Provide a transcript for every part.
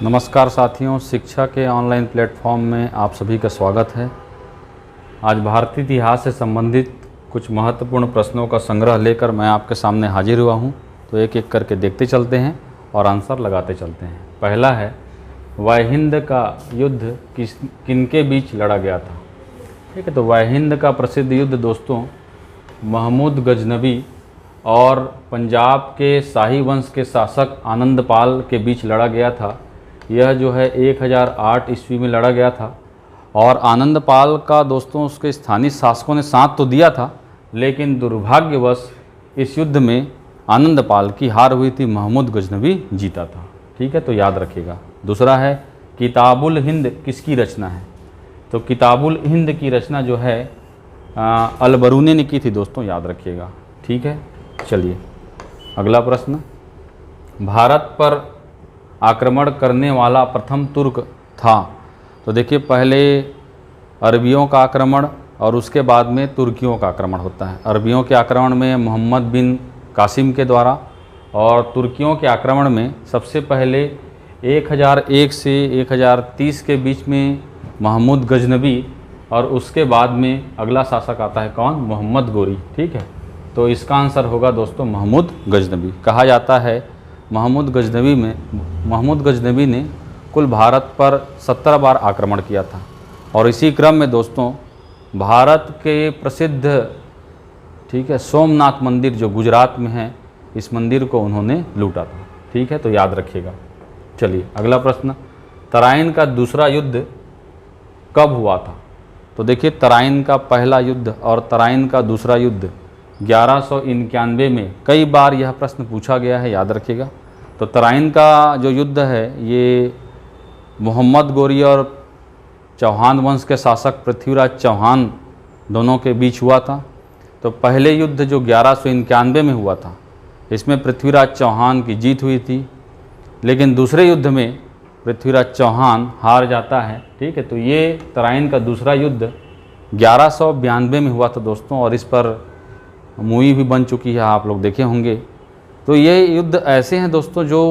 नमस्कार साथियों, शिक्षा के ऑनलाइन प्लेटफॉर्म में आप सभी का स्वागत है। आज भारतीय इतिहास से संबंधित कुछ महत्वपूर्ण प्रश्नों का संग्रह लेकर मैं आपके सामने हाजिर हुआ हूं। तो एक एक करके देखते चलते हैं और आंसर लगाते चलते हैं। पहला है, वाहिंद का युद्ध किनके बीच लड़ा गया था? ठीक है, तो वाहिंद का प्रसिद्ध युद्ध दोस्तों महमूद गजनबी और पंजाब के शाही वंश के शासक आनंदपाल के बीच लड़ा गया था। यह जो है 1008 ईस्वी में लड़ा गया था। और आनंदपाल का दोस्तों उसके स्थानीय शासकों ने साथ तो दिया था, लेकिन दुर्भाग्यवश इस युद्ध में आनंदपाल की हार हुई थी, महमूद गजनबी जीता था। ठीक है, तो याद रखिएगा। दूसरा है, किताबुल हिंद किसकी रचना है? तो किताबुल हिंद की रचना जो है अलबरूनी ने की थी दोस्तों, याद रखिएगा। ठीक है, चलिए अगला प्रश्न, भारत पर आक्रमण करने वाला प्रथम तुर्क था? तो देखिए, पहले अरबियों का आक्रमण और उसके बाद में तुर्कियों का आक्रमण होता है। अरबियों के आक्रमण में मोहम्मद बिन कासिम के द्वारा, और तुर्कियों के आक्रमण में सबसे पहले 1001 से 1030 के बीच में महमूद गजनबी, और उसके बाद में अगला शासक आता है कौन? मोहम्मद गोरी। ठीक है, तो इसका आंसर होगा दोस्तों महमूद गजनबी। कहा जाता है महमूद गजनबी ने कुल भारत पर 17 बार आक्रमण किया था। और इसी क्रम में दोस्तों भारत के प्रसिद्ध सोमनाथ मंदिर जो गुजरात में है, इस मंदिर को उन्होंने लूटा था। ठीक है, तो याद रखिएगा। चलिए अगला प्रश्न, तराइन का दूसरा युद्ध कब हुआ था? तो देखिए, तराइन का पहला युद्ध और तराइन का दूसरा युद्ध 1191 में। कई बार यह प्रश्न पूछा गया है, याद रखिएगा। तो तराइन का जो युद्ध है ये मोहम्मद गोरी और चौहान वंश के शासक पृथ्वीराज चौहान दोनों के बीच हुआ था। तो पहले युद्ध जो 1191 में हुआ था, इसमें पृथ्वीराज चौहान की जीत हुई थी, लेकिन दूसरे युद्ध में पृथ्वीराज चौहान हार जाता है। ठीक है, तो ये तराइन का दूसरा युद्ध 1192 में हुआ था दोस्तों, और इस पर मूवी भी बन चुकी है, आप लोग देखे होंगे। तो ये युद्ध ऐसे हैं दोस्तों जो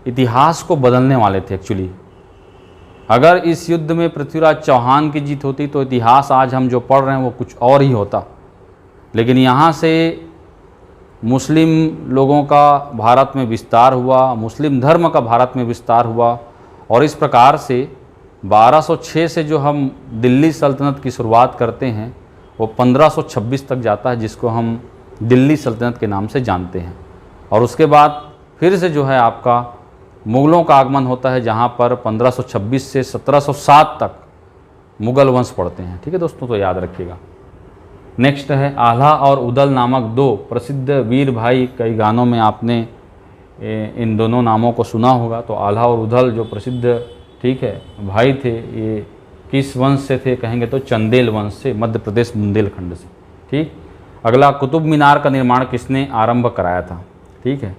इतिहास को बदलने वाले थे एक्चुअली। अगर इस युद्ध में पृथ्वीराज चौहान की जीत होती तो इतिहास आज हम जो पढ़ रहे हैं वो कुछ और ही होता। लेकिन यहाँ से मुस्लिम लोगों का भारत में विस्तार हुआ, मुस्लिम धर्म का भारत में विस्तार हुआ, और इस प्रकार से 1206 से जो हम दिल्ली सल्तनत की शुरुआत करते हैं वो 1526 तक जाता है, जिसको हम दिल्ली सल्तनत के नाम से जानते हैं। और उसके बाद फिर से जो है आपका मुग़लों का आगमन होता है, जहाँ पर 1526 से 1707 तक मुग़ल वंश पड़ते हैं। ठीक है दोस्तों, तो याद रखिएगा। नेक्स्ट है, आल्हा और उदल नामक दो प्रसिद्ध वीर भाई। कई गानों में आपने इन दोनों नामों को सुना होगा। तो आल्हा और उदल जो प्रसिद्ध भाई थे, ये किस वंश से थे? कहेंगे तो चंदेल वंश से, मध्य प्रदेश बुंदेलखंड से। ठीक, अगला, कुतुब मीनार का निर्माण किसने आरंभ कराया था? ठीक है,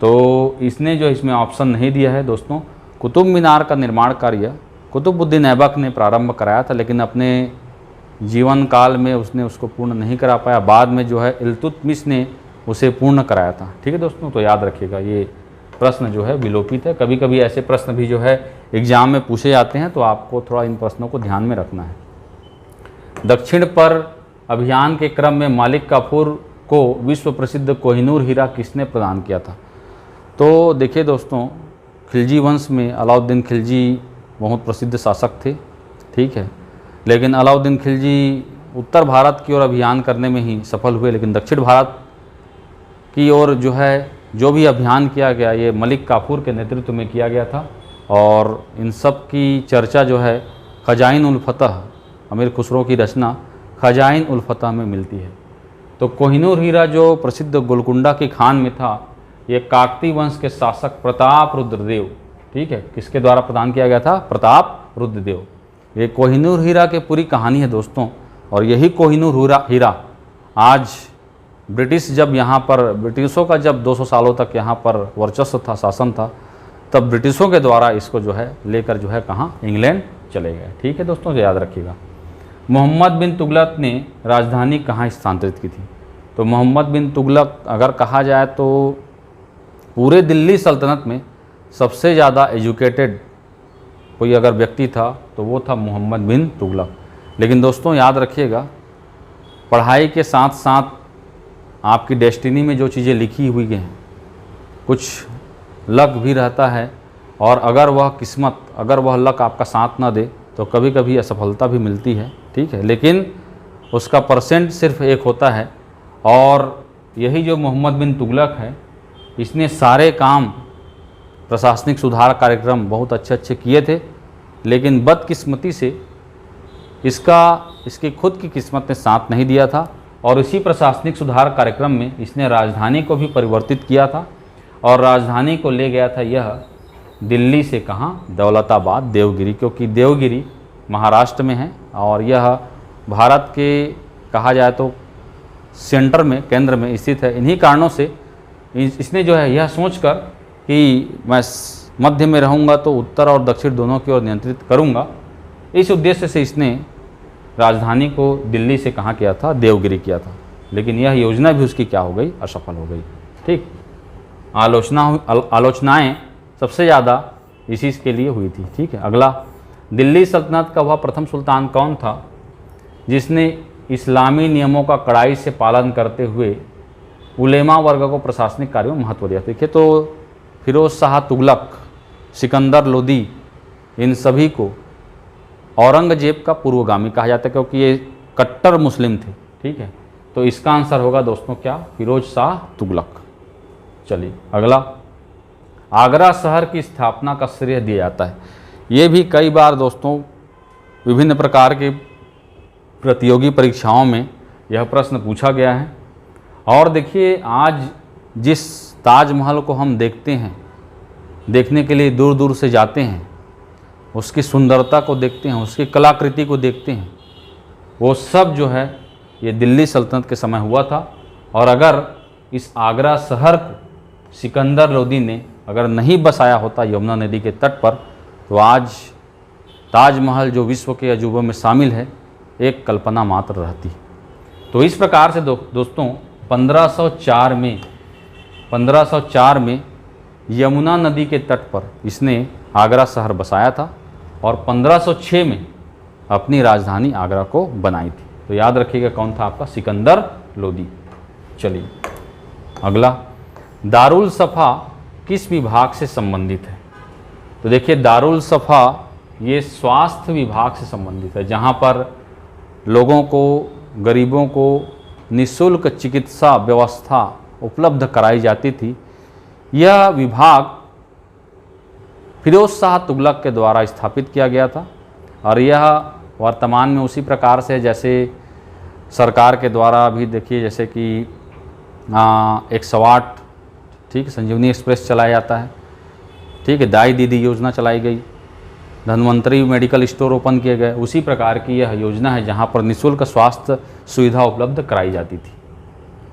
तो इसने जो इसमें ऑप्शन नहीं दिया है दोस्तों। कुतुब मीनार का निर्माण कार्य कुतुबुद्दीन ऐबक ने प्रारंभ कराया था, लेकिन अपने जीवन काल में उसने उसको पूर्ण नहीं करा पाया। बाद में जो है इल्तुतमिश ने उसे पूर्ण कराया था। ठीक है दोस्तों, तो याद रखिएगा, ये प्रश्न जो है विलोपित है। कभी कभी ऐसे प्रश्न भी जो है एग्जाम में पूछे जाते हैं, तो आपको थोड़ा इन प्रश्नों को ध्यान में रखना है। दक्षिण पर अभियान के क्रम में मालिक काफूर को विश्व प्रसिद्ध कोहिनूर हीरा किसने प्रदान किया था? तो देखिए दोस्तों, खिलजी वंश में अलाउद्दीन खिलजी बहुत प्रसिद्ध शासक थे। ठीक है, लेकिन अलाउद्दीन खिलजी उत्तर भारत की ओर अभियान करने में ही सफल हुए, लेकिन दक्षिण भारत की ओर जो भी अभियान किया गया ये मलिक काफूर के नेतृत्व में किया गया था। और इन सब की चर्चा जो है खजाइन उल फतह, अमीर खुसरो की रचना खजाइन उल फतह में मिलती है। तो कोहिनूर हीरा जो प्रसिद्ध गोलकुंडा की खान में था, ये काकती वंश के शासक प्रताप रुद्रदेव, ठीक है, किसके द्वारा प्रदान किया गया था? प्रताप रुद्रदेव। ये कोहिनूर हीरा की पूरी कहानी है दोस्तों। और यही कोहिनूर हीरा आज ब्रिटिशों का जब 200 सालों तक यहाँ पर वर्चस्व था, शासन था, तब ब्रिटिशों के द्वारा इसको जो है लेकर जो है कहाँ? इंग्लैंड चले गए। ठीक है दोस्तों, तो याद रखिएगा। मोहम्मद बिन तुगलक ने राजधानी कहाँ स्थानांतरित की थी? तो मोहम्मद बिन तुगलक अगर कहा जाए तो पूरे दिल्ली सल्तनत में सबसे ज़्यादा एजुकेटेड कोई अगर व्यक्ति था तो वो था मोहम्मद बिन तुगलक। लेकिन दोस्तों याद रखिएगा, पढ़ाई के साथ साथ आपकी डेस्टिनी में जो चीज़ें लिखी हुई हैं, कुछ लक भी रहता है, और अगर वह किस्मत, अगर वह लक आपका साथ ना दे तो कभी कभी असफलता भी मिलती है, ठीक है, लेकिन उसका परसेंट सिर्फ एक होता है। और यही जो मोहम्मद बिन तुगलक है, इसने सारे काम, प्रशासनिक सुधार कार्यक्रम बहुत अच्छे किए थे, लेकिन बदकिस्मती से इसकी खुद की किस्मत ने साथ नहीं दिया था। और इसी प्रशासनिक सुधार कार्यक्रम में इसने राजधानी को भी परिवर्तित किया था, और राजधानी को ले गया था यह दिल्ली से कहाँ, दौलताबाद, देवगिरी, क्योंकि देवगिरी महाराष्ट्र में है और यह भारत के कहा जाए तो सेंटर में, केंद्र में स्थित है। इन्हीं कारणों से इसने जो है यह सोचकर कि मैं मध्य में रहूँगा तो उत्तर और दक्षिण दोनों की ओर नियंत्रित करूँगा, इस उद्देश्य से इसने राजधानी को दिल्ली से कहाँ किया था, देवगिरी किया था। लेकिन यह योजना भी उसकी क्या हो गई, असफल हो गई। ठीक, आलोचनाएं सबसे ज़्यादा इसी के लिए हुई थी। ठीक है, अगला, दिल्ली सल्तनत का वह प्रथम सुल्तान कौन था जिसने इस्लामी नियमों का कड़ाई से पालन करते हुए उलेमा वर्ग को प्रशासनिक कार्यों में महत्व दिया? देखिए, तो फिरोज शाह तुगलक, सिकंदर लोदी, इन सभी को औरंगजेब का पूर्वगामी कहा जाता है, क्योंकि ये कट्टर मुस्लिम थे। ठीक है, तो इसका आंसर होगा दोस्तों क्या, फिरोज शाह तुगलक। चलिए अगला, आगरा शहर की स्थापना का श्रेय दिया जाता है। ये भी कई बार दोस्तों विभिन्न प्रकार के प्रतियोगी परीक्षाओं में यह प्रश्न पूछा गया है। और देखिए, आज जिस ताजमहल को हम देखते हैं, देखने के लिए दूर दूर से जाते हैं, उसकी सुंदरता को देखते हैं, उसकी कलाकृति को देखते हैं, वो सब जो है ये दिल्ली सल्तनत के समय हुआ था। और अगर इस आगरा शहर को सिकंदर लोदी ने अगर नहीं बसाया होता यमुना नदी के तट पर, तो आज ताजमहल जो विश्व के अजूबों में शामिल है, एक कल्पना मात्र रहती। तो इस प्रकार से दोस्तों 1504 में यमुना नदी के तट पर इसने आगरा शहर बसाया था, और 1506 में अपनी राजधानी आगरा को बनाई थी। तो याद रखिएगा कौन था आपका, सिकंदर लोदी। चलिए अगला, दारुल सफ़ा किस विभाग से संबंधित है? तो देखिए, दारुल सफ़ा ये स्वास्थ्य विभाग से संबंधित है, जहाँ पर लोगों को, गरीबों को निःशुल्क चिकित्सा व्यवस्था उपलब्ध कराई जाती थी। यह विभाग फिरोज शाह तुगलक के द्वारा स्थापित किया गया था, और यह वर्तमान में उसी प्रकार से जैसे सरकार के द्वारा भी देखिए, जैसे कि 108, ठीक, संजीवनी एक्सप्रेस चलाया जाता है। ठीक है, दाई दीदी योजना चलाई गई, धन्वंतरी मेडिकल स्टोर ओपन किए गए। उसी प्रकार की यह योजना है जहाँ पर निःशुल्क स्वास्थ्य सुविधा उपलब्ध कराई जाती थी।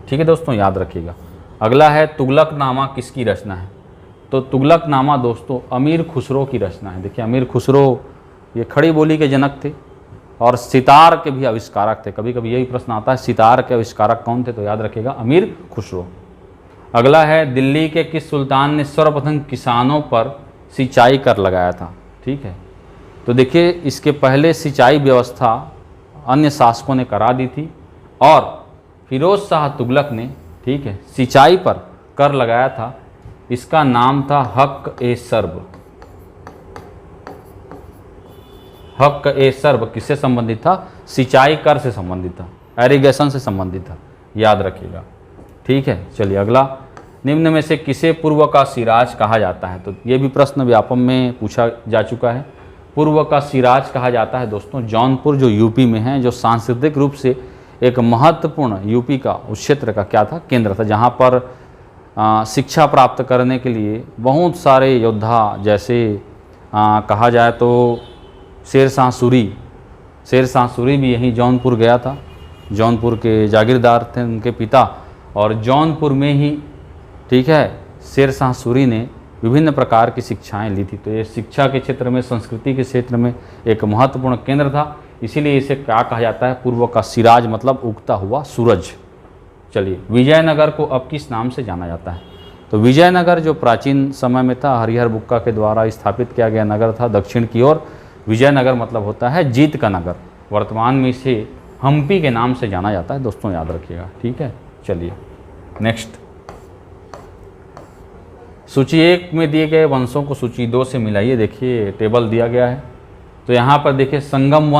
ठीक है दोस्तों, याद रखिएगा। अगला है, तुगलकनामा किसकी रचना है? तो तुगलकनामा दोस्तों अमीर खुसरो की रचना है। देखिए, अमीर खुसरो ये खड़ी बोली के जनक थे और सितार के भी आविष्कारक थे। कभी कभी यही प्रश्न आता है, सितार के आविष्कारक कौन थे? तो याद रखिएगा अमीर खुसरो। अगला है, दिल्ली के किस सुल्तान ने सर्वप्रथम किसानों पर सिंचाई कर लगाया था? ठीक है, तो देखिए, इसके पहले सिंचाई व्यवस्था अन्य शासकों ने करा दी थी, और फिरोज शाह तुगलक ने, ठीक है, सिंचाई पर कर लगाया था। इसका नाम था हक-ए-सर्ब। हक-ए-सर्ब किससे संबंधित था? सिंचाई कर से संबंधित था, एरीगेशन से संबंधित था, याद रखिएगा। ठीक है, चलिए अगला, निम्न में से किसे पूर्व का सिराज कहा जाता है? तो ये भी प्रश्न व्यापम में पूछा जा चुका है। पूर्व का सिराज कहा जाता है दोस्तों जौनपुर, जो यूपी में है, जो सांस्कृतिक रूप से एक महत्वपूर्ण यूपी का उस क्षेत्र का क्या था, केंद्र था, जहाँ पर शिक्षा प्राप्त करने के लिए बहुत सारे योद्धा, जैसे कहा जाए तो शेर शाह सूरी भी यहीं जौनपुर गया था। जौनपुर के जागीरदार थे उनके पिता, और जौनपुर में ही, ठीक है, शेर शाह सूरी ने विभिन्न प्रकार की शिक्षाएं ली थी। तो ये शिक्षा के क्षेत्र में, संस्कृति के क्षेत्र में एक महत्वपूर्ण केंद्र था, इसीलिए इसे क्या कहा जाता है, पूर्व का सिराज, मतलब उगता हुआ सूरज। चलिए, विजयनगर को अब किस नाम से जाना जाता है? तो विजयनगर जो प्राचीन समय में था, हरिहर बुक्का के द्वारा स्थापित किया गया नगर था दक्षिण की ओर। विजयनगर मतलब होता है जीत का नगर। वर्तमान में इसे हम्पी के नाम से जाना जाता है दोस्तों, याद रखिएगा। ठीक है, चलिए नेक्स्ट। सूची 1 में दिए गए वंशों को सूची 2 से मिलाइए। देखिए टेबल दिया गया है। तो यहाँ पर देखिए संगम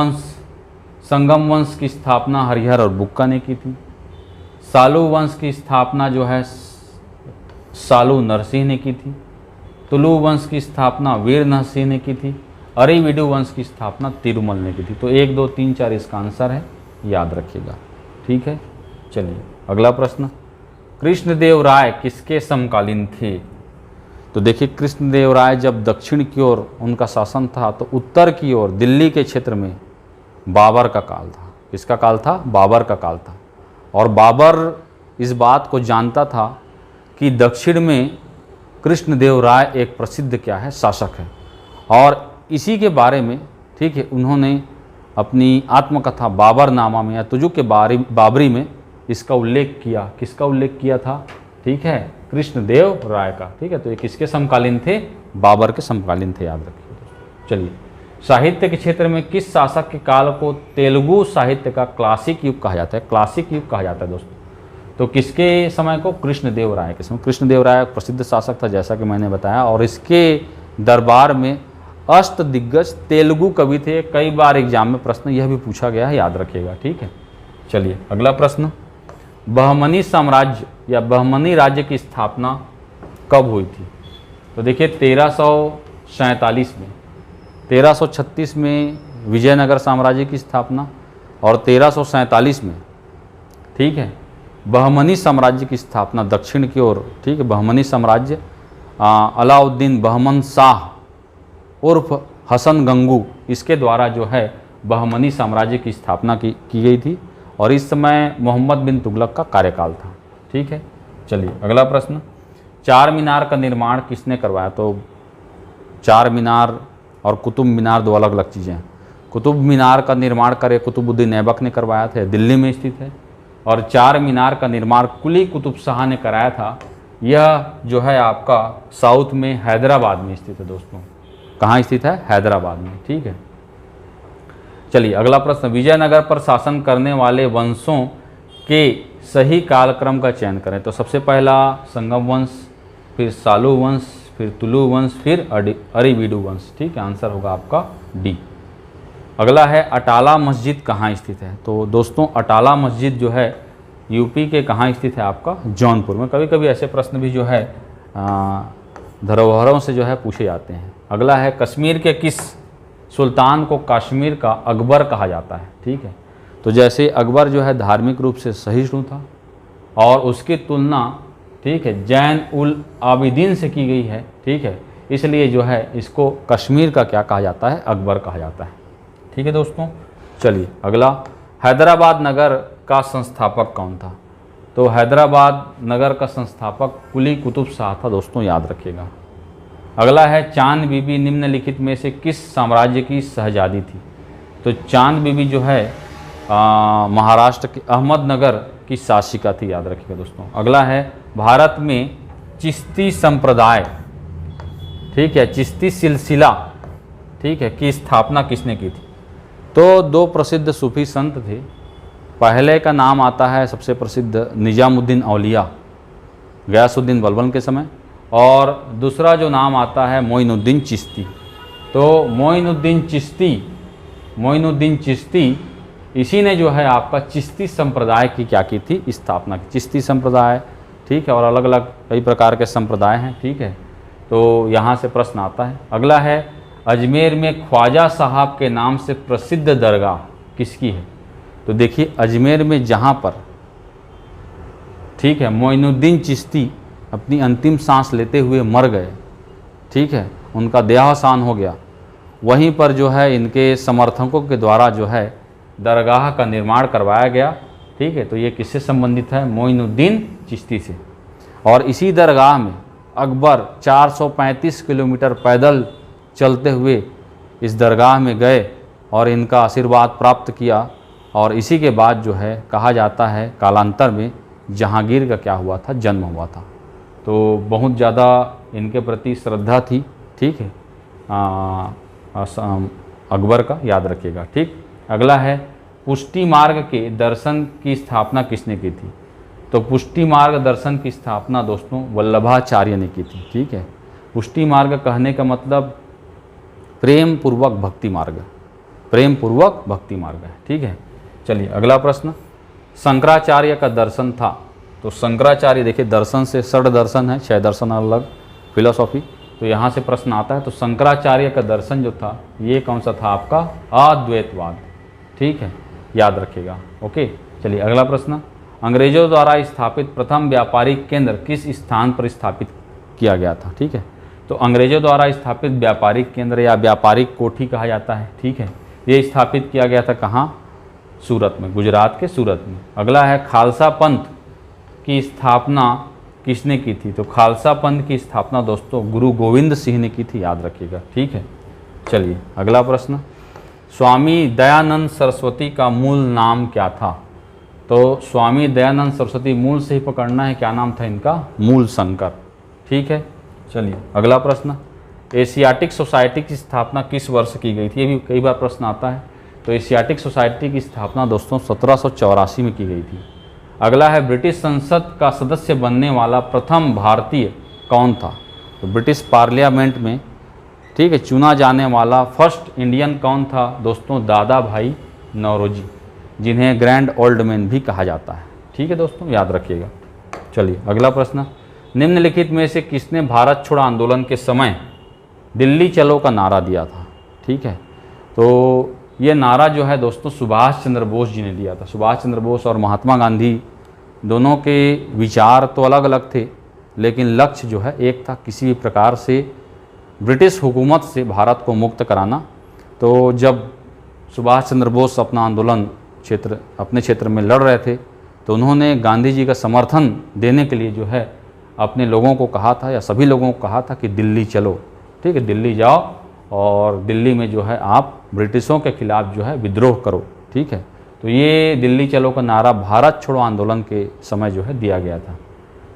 वंश की स्थापना हरिहर और बुक्का ने की थी। सालू वंश की स्थापना जो है सालू नरसिंह ने की थी। तुलु वंश की स्थापना वीर नरसिंह ने की थी। अरिविडु वंश की स्थापना तिरुमल ने की थी। तो 1, 2, 3, 4 इसका आंसर है, याद रखिएगा। ठीक है, चलिए अगला प्रश्न। कृष्णदेव राय किसके समकालीन थे? तो देखिए कृष्णदेव राय जब दक्षिण की ओर उनका शासन था तो उत्तर की ओर दिल्ली के क्षेत्र में बाबर का काल था। किसका काल था? बाबर का काल था। और बाबर इस बात को जानता था कि दक्षिण में कृष्णदेव राय एक प्रसिद्ध क्या है, शासक है। और इसी के बारे में, ठीक है, उन्होंने अपनी आत्मकथा बाबरनामा में या तुजुक के बाबरी में इसका उल्लेख किया। किसका उल्लेख किया था? ठीक है, कृष्णदेव राय का। ठीक है, तो ये किसके समकालीन थे? बाबर के समकालीन थे, याद रखिए दोस्तों। चलिए, साहित्य के क्षेत्र में किस शासक के काल को तेलुगु साहित्य का क्लासिक युग कहा जाता है? क्लासिक युग कहा जाता है दोस्तों। तो किसके समय को? कृष्णदेव राय के समय। कृष्णदेव राय प्रसिद्ध शासक था जैसा कि मैंने बताया, और इसके दरबार में अष्ट दिग्गज तेलुगु कवि थे। कई बार एग्जाम में प्रश्न यह भी पूछा गया है, याद रखिएगा। ठीक है, चलिए अगला प्रश्न। बहमनी साम्राज्य या बहमनी राज्य की स्थापना कब हुई थी? तो देखिए 1347 में, 1336 में विजयनगर साम्राज्य की स्थापना और 1347 में, ठीक है, बहमनी साम्राज्य की स्थापना दक्षिण की ओर। ठीक है, बहमनी साम्राज्य अलाउद्दीन बहमन शाह उर्फ हसन गंगू, इसके द्वारा जो है बहमनी साम्राज्य की स्थापना की गई थी। और इस समय मोहम्मद बिन तुगलक का कार्यकाल था। ठीक है, चलिए अगला प्रश्न। चार मीनार का निर्माण किसने करवाया? तो चार मीनार और कुतुब मीनार दो अलग अलग चीज़ें हैं। कुतुब मीनार का निर्माण करे कुतुबुद्दीन ऐबक ने करवाया था, दिल्ली में स्थित है। और चार मीनार का निर्माण कुली कुतुब शाह ने कराया था। यह जो है आपका साउथ में हैदराबाद में स्थित है दोस्तों। कहाँ स्थित है? हैदराबाद में। ठीक है, चलिए अगला प्रश्न। विजयनगर पर शासन करने वाले वंशों के सही कालक्रम का चयन करें। तो सबसे पहला संगम वंश, फिर सालू वंश, फिर तुलु वंश, फिर अरिविडु वंश। ठीक है, आंसर होगा आपका डी। अगला है अटाला मस्जिद कहाँ स्थित है? तो दोस्तों अटाला मस्जिद जो है यूपी के कहाँ स्थित है? आपका जौनपुर में। कभी कभी ऐसे प्रश्न भी जो है धरोहरों से जो है पूछे जाते हैं। अगला है कश्मीर के किस सुल्तान को कश्मीर का अकबर कहा जाता है? ठीक है, तो जैसे अकबर जो है धार्मिक रूप से सहिष्णु था और उसकी तुलना, ठीक है, जैन उल आबिदीन से की गई है। ठीक है, इसलिए जो है इसको कश्मीर का क्या कहा जाता है? अकबर कहा जाता है। ठीक है दोस्तों, चलिए अगला। हैदराबाद नगर का संस्थापक कौन था? तो हैदराबाद नगर का संस्थापक कुली कुतुब शाह था दोस्तों, याद रखिएगा। अगला है चांद बीबी निम्नलिखित में से किस साम्राज्य की शहजादी थी? तो चांद बीबी जो है महाराष्ट्र के अहमदनगर की शासिका थी, याद रखिएगा दोस्तों। अगला है भारत में चिश्ती संप्रदाय, ठीक है, चिश्ती सिलसिला, ठीक है, की स्थापना किसने की थी? तो दो प्रसिद्ध सूफी संत थे। पहले का नाम आता है सबसे प्रसिद्ध निजामुद्दीन औलिया गयासुद्दीन बलबन के समय, और दूसरा जो नाम आता है मोइनुद्दीन चिश्ती। तो मोइनुद्दीन चिश्ती इसी ने जो है आपका चिश्ती संप्रदाय की क्या की थी? स्थापना की। चिश्ती संप्रदाय, ठीक है, और अलग अलग कई प्रकार के संप्रदाय हैं। ठीक है, तो यहाँ से प्रश्न आता है। अगला है अजमेर में ख्वाजा साहब के नाम से प्रसिद्ध दरगाह किसकी है? तो देखिए अजमेर में जहाँ पर, ठीक है, मोइनुद्दीन चिश्ती अपनी अंतिम सांस लेते हुए मर गए, ठीक है, उनका देहावसान हो गया, वहीं पर जो है इनके समर्थकों के द्वारा जो है दरगाह का निर्माण करवाया गया। ठीक है, तो ये किससे संबंधित है? मोइनुद्दीन चिश्ती से। और इसी दरगाह में अकबर 435 किलोमीटर पैदल चलते हुए इस दरगाह में गए और इनका आशीर्वाद प्राप्त किया। और इसी के बाद जो है कहा जाता है कालांतर में जहांगीर का क्या हुआ था? जन्म हुआ था। तो बहुत ज़्यादा इनके प्रति श्रद्धा थी, ठीक है, अकबर का, याद रखिएगा। ठीक, अगला है पुष्टि मार्ग के दर्शन की स्थापना किसने की थी? तो पुष्टि मार्ग दर्शन की स्थापना दोस्तों वल्लभाचार्य ने की थी। ठीक है, पुष्टि मार्ग कहने का मतलब प्रेम पूर्वक भक्ति मार्ग, प्रेम पूर्वक भक्ति मार्ग है। ठीक है, चलिए अगला प्रश्न, शंकराचार्य का दर्शन था। तो शंकराचार्य देखिए दर्शन से षड दर्शन है, 6 दर्शन अलग फिलोसॉफी, तो यहाँ से प्रश्न आता है। तो शंकराचार्य का दर्शन जो था ये कौन सा था आपका? अद्वैतवाद। ठीक है, याद रखिएगा। ओके, चलिए अगला प्रश्न, अंग्रेजों द्वारा स्थापित प्रथम व्यापारिक केंद्र किस स्थान पर स्थापित किया गया था? ठीक है, तो अंग्रेजों द्वारा स्थापित व्यापारिक केंद्र या व्यापारिक कोठी कहा जाता है। ठीक है, ये स्थापित किया गया था कहाँ? सूरत में, गुजरात के सूरत में। अगला है खालसा पंथ की स्थापना किसने की थी? तो खालसा पंथ की स्थापना दोस्तों गुरु गोविंद सिंह ने की थी, याद रखिएगा। ठीक है, चलिए अगला प्रश्न, स्वामी दयानंद सरस्वती का मूल नाम क्या था? तो स्वामी दयानंद सरस्वती मूल से ही पकड़ना है, क्या नाम था इनका? मूल शंकर। ठीक है, चलिए अगला प्रश्न, एशियाटिक सोसाइटी की स्थापना किस वर्ष की गई थी? ये भी कई बार प्रश्न आता है। तो एशियाटिक सोसाइटी की स्थापना दोस्तों 1784 में की गई थी। अगला है ब्रिटिश संसद का सदस्य बनने वाला प्रथम भारतीय कौन था? तो ब्रिटिश पार्लियामेंट में, ठीक है, चुना जाने वाला फर्स्ट इंडियन कौन था दोस्तों? दादा भाई नौरोजी, जिन्हें ग्रैंड ओल्ड मैन भी कहा जाता है। ठीक है दोस्तों, याद रखिएगा। चलिए अगला प्रश्न, निम्नलिखित में से किसने भारत छोड़ो आंदोलन के समय दिल्ली चलो का नारा दिया था? ठीक है, तो ये नारा जो है दोस्तों सुभाष चंद्र बोस जी ने दिया था। सुभाष चंद्र बोस और महात्मा गांधी दोनों के विचार तो अलग अलग थे, लेकिन लक्ष्य जो है एक था, किसी भी प्रकार से ब्रिटिश हुकूमत से भारत को मुक्त कराना। तो जब सुभाष चंद्र बोस अपना आंदोलन अपने क्षेत्र में लड़ रहे थे, तो उन्होंने गांधी जी का समर्थन देने के लिए जो है अपने लोगों को कहा था, या सभी लोगों को कहा था कि दिल्ली चलो। ठीक है, दिल्ली जाओ और दिल्ली में जो है आप ब्रिटिशों के खिलाफ जो है विद्रोह करो। ठीक है, तो ये दिल्ली चलो का नारा भारत छोड़ो आंदोलन के समय जो है दिया गया था।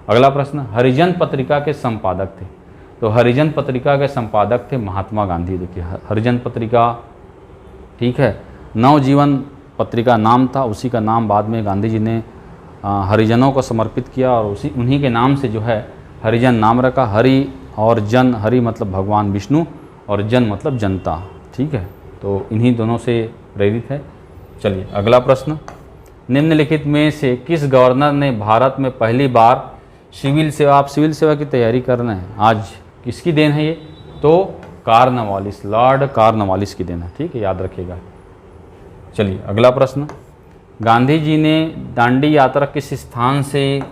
अगला प्रश्न, हरिजन पत्रिका के संपादक थे। तो हरिजन पत्रिका के संपादक थे महात्मा गांधी। देखिए हरिजन पत्रिका, ठीक है, नवजीवन पत्रिका नाम था, उसी का नाम बाद में गांधी जी ने हरिजनों को समर्पित किया और उन्हीं के नाम से जो है हरिजन नाम रखा। हरि और जन, हरि मतलब भगवान विष्णु और जन मतलब जनता। ठीक है, तो इन्हीं दोनों से प्रेरित है। चलिए अगला प्रश्न, निम्नलिखित में से किस गवर्नर ने भारत में पहली बार सिविल सेवा, आप सिविल सेवा की तैयारी कर रहे हैं, आज किसकी देन है ये? तो कार्नवालिस, लॉर्ड कार्नवालिस की देन है। ठीक है, याद रखिएगा। चलिए अगला प्रश्न, गांधी जी ने दांडी यात्रा किस स्थान से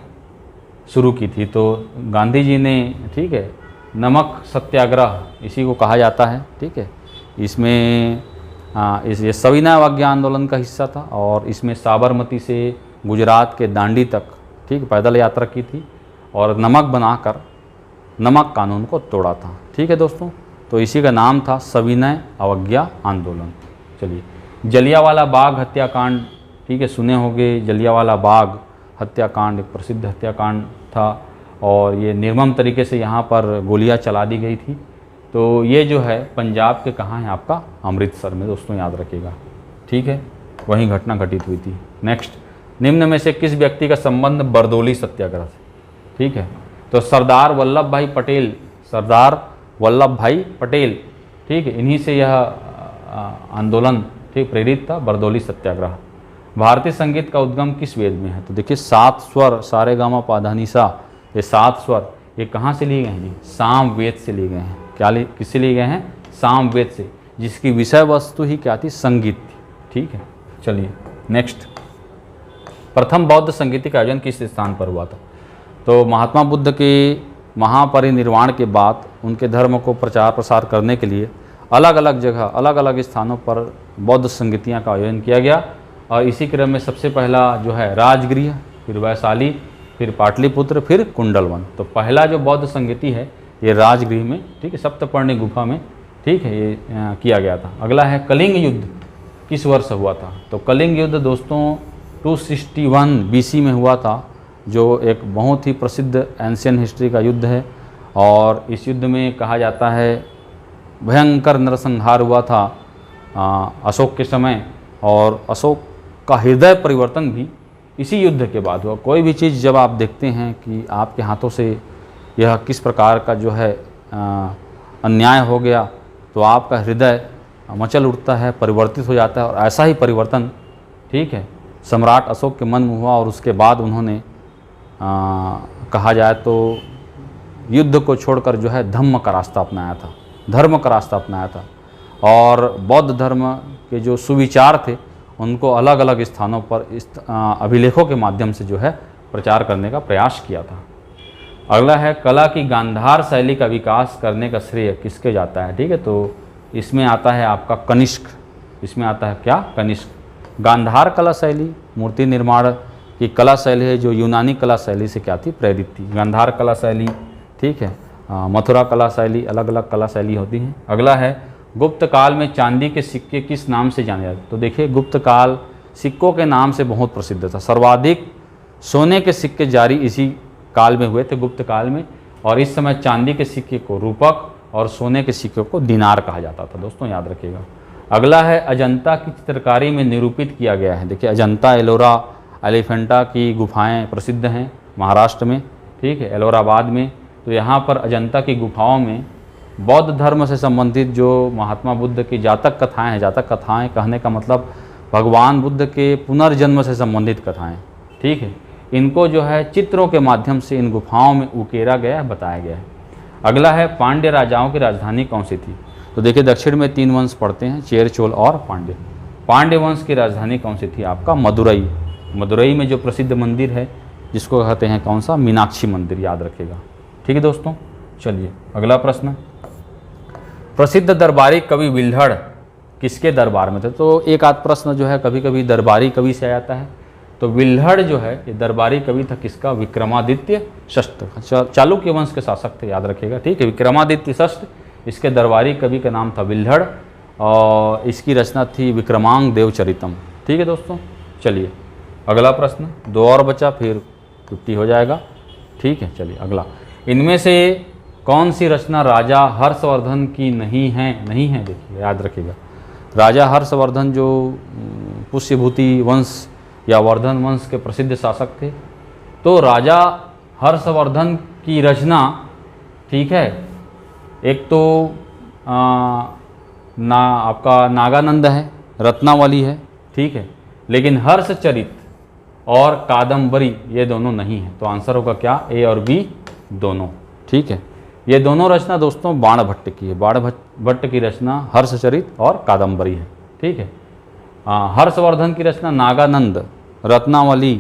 शुरू की थी? तो गांधी जी ने, ठीक है, नमक सत्याग्रह इसी को कहा जाता है। ठीक है, इसमें ये सविनय अवज्ञा आंदोलन का हिस्सा था और इसमें साबरमती से गुजरात के दांडी तक, ठीक, पैदल यात्रा की थी और नमक बनाकर नमक कानून को तोड़ा था। ठीक है दोस्तों, तो इसी का नाम था सविनय अवज्ञा आंदोलन। चलिए, जलियांवाला बाग हत्याकांड, ठीक है, सुने होंगे, जलियांवाला बाग हत्याकांड एक प्रसिद्ध हत्याकांड था और ये निर्मम तरीके से यहाँ पर गोलियाँ चला दी गई थी। तो ये जो है पंजाब के कहाँ है आपका? अमृतसर में दोस्तों, याद रखिएगा। ठीक है, वहीं घटना घटित हुई थी। नेक्स्ट, निम्न में से किस व्यक्ति का संबंध बरदोली सत्याग्रह से? ठीक है, तो सरदार वल्लभ भाई पटेल, सरदार वल्लभ भाई पटेल, ठीक है, इन्हीं से यह आंदोलन, ठीक, प्रेरित था, बरदोली सत्याग्रह। भारतीय संगीत का उद्गम किस वेद में है? तो देखिए 7 स्वर, सारे गामा पाधानी सा, ये 7 स्वर ये कहाँ से लिए गए हैं? जी, साम वेद से लिए गए हैं। किससे लिए गए हैं? साम वेद से, जिसकी विषय वस्तु ही क्या थी? संगीत थी। ठीक है, चलिए नेक्स्ट, प्रथम बौद्ध संगीत का आयोजन किस स्थान पर हुआ था? तो महात्मा बुद्ध के महापरिनिर्वाण के बाद उनके धर्म को प्रचार प्रसार करने के लिए अलग अलग जगह, अलग अलग स्थानों पर बौद्ध संगीतियाँ का आयोजन किया गया और इसी क्रम में सबसे पहला जो है राजगृह, फिर वैशाली, फिर पाटलिपुत्र, फिर कुंडलवन। तो पहला जो बौद्ध संगीति है ये राजगृह में, ठीक है, सप्तपर्णी गुफा में, ठीक है, ये किया गया था। अगला है कलिंग युद्ध किस वर्ष हुआ था? तो कलिंग युद्ध दोस्तों 261 BC में हुआ था जो एक बहुत ही प्रसिद्ध एंशियन हिस्ट्री का युद्ध है। और इस युद्ध में कहा जाता है भयंकर नरसंहार हुआ था अशोक के समय, और अशोक का हृदय परिवर्तन भी इसी युद्ध के बाद हुआ। कोई भी चीज़ जब आप देखते हैं कि आपके हाथों से यह किस प्रकार का जो है अन्याय हो गया, तो आपका हृदय मचल उठता है, परिवर्तित हो जाता है। और ऐसा ही परिवर्तन, ठीक है, सम्राट अशोक के मन में हुआ, और उसके बाद उन्होंने कहा जाए तो युद्ध को छोड़कर जो है धम्म का रास्ता अपनाया था, धर्म का रास्ता अपनाया था। और बौद्ध धर्म के जो सुविचार थे उनको अलग अलग स्थानों पर इस अभिलेखों के माध्यम से जो है प्रचार करने का प्रयास किया था। अगला है कला की गांधार शैली का विकास करने का श्रेय किसके जाता है। ठीक है, तो इसमें आता है आपका कनिष्क। इसमें आता है क्या, कनिष्क। गांधार कला शैली मूर्ति निर्माण की कला शैली है जो यूनानी कला शैली से क्या थी, प्रेरित थी। गांधार कला शैली, ठीक है, मथुरा कला शैली, अलग अलग कला शैली होती हैं। अगला है गुप्त काल में चांदी के सिक्के किस नाम से जाने जाते। तो देखिए, गुप्त काल सिक्कों के नाम से बहुत प्रसिद्ध था। सर्वाधिक सोने के सिक्के जारी इसी काल में हुए थे, गुप्त काल में। और इस समय चांदी के सिक्के को रूपक और सोने के सिक्के को दिनार कहा जाता था। दोस्तों याद रखिएगा। अगला है अजंता की चित्रकारी में निरूपित किया गया है। देखिए, अजंता एलोरा एलिफेंटा की गुफाएं प्रसिद्ध हैं महाराष्ट्र में, ठीक है, एलोराबाद में। तो यहाँ पर अजंता की गुफाओं में बौद्ध धर्म से संबंधित जो महात्मा बुद्ध की जातक कथाएं हैं, जातक कथाएं कहने का मतलब भगवान बुद्ध के पुनर्जन्म से संबंधित कथाएं, ठीक है, इनको जो है चित्रों के माध्यम से इन गुफाओं में उकेरा गया है, बताया गया है। अगला है पांड्य राजाओं की राजधानी कौन सी थी। तो देखिए, दक्षिण में 3 वंश पड़ते हैं, चेर, चोल और पांड्य। पांड्य वंश की राजधानी कौन सी थी, आपका मदुरई। मदुरई में जो प्रसिद्ध मंदिर है जिसको कहते हैं कौन सा, मीनाक्षी मंदिर, याद रखिएगा। ठीक है दोस्तों, चलिए अगला प्रश्न। प्रसिद्ध दरबारी कवि विल्हड़ किसके दरबार में थे। तो एक आध प्रश्न जो है कभी कभी दरबारी कवि से आ जाता है। तो विल्हड़ जो है ये दरबारी कवि था किसका, विक्रमादित्य षष्ठ, चालुक्य वंश के शासक थे, याद रखिएगा। ठीक है, विक्रमादित्य षष्ठ, इसके दरबारी कवि का नाम था विल्हड़, और इसकी रचना थी विक्रमांग देवचरितम। ठीक है दोस्तों, चलिए अगला प्रश्न, 2 और बचा, फिर 50 हो जाएगा। ठीक है, चलिए अगला। इनमें से कौन सी रचना राजा हर्षवर्धन की नहीं है, देखिए याद रखिएगा। राजा हर्षवर्धन जो पुष्यभूति वंश या वर्धन वंश के प्रसिद्ध शासक थे, तो राजा हर्षवर्धन की रचना, ठीक है, एक तो आपका नागानंद है, रत्नावली है, ठीक है, लेकिन हर्षचरित और कादम्बरी ये दोनों नहीं है। तो आंसर होगा क्या, ए और बी दोनों। ठीक है, ये दोनों रचना दोस्तों बाणभट्ट की है। बाणभट्ट की रचना हर्षचरित और कादम्बरी है। ठीक है, हर्षवर्धन की रचना नागानंद, रत्नावली,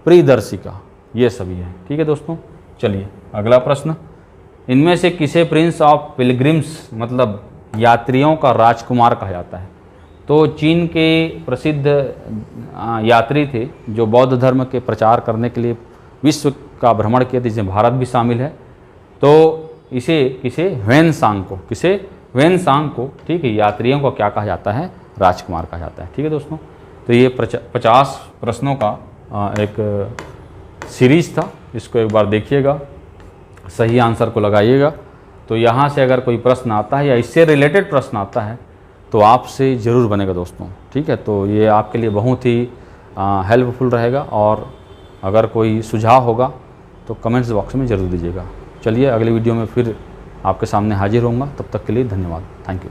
प्रियदर्शिका, ये सभी है। ठीक है दोस्तों, चलिए अगला प्रश्न। इनमें से किसे प्रिंस ऑफ पिलग्रिम्स मतलब यात्रियों का राजकुमार कहा जाता है। तो चीन के प्रसिद्ध यात्री थे जो बौद्ध धर्म के प्रचार करने के लिए विश्व का भ्रमण किया, जिसमें भारत भी शामिल है। तो इसे किसे, ह्वेनसांग को, किसे, ह्वेनसांग को, ठीक है, यात्रियों को क्या कहा जाता है, राजकुमार कहा जाता है। ठीक है दोस्तों, तो ये 50 प्रश्नों का एक सीरीज था, इसको एक बार देखिएगा, सही आंसर को लगाइएगा। तो यहाँ से अगर कोई प्रश्न आता है या इससे रिलेटेड प्रश्न आता है तो आपसे ज़रूर बनेगा दोस्तों। ठीक है, तो ये आपके लिए बहुत ही हेल्पफुल रहेगा, और अगर कोई सुझाव होगा तो कमेंट्स बॉक्स में ज़रूर दीजिएगा। चलिए अगली वीडियो में फिर आपके सामने हाजिर होऊंगा, तब तक के लिए धन्यवाद, थैंक यू।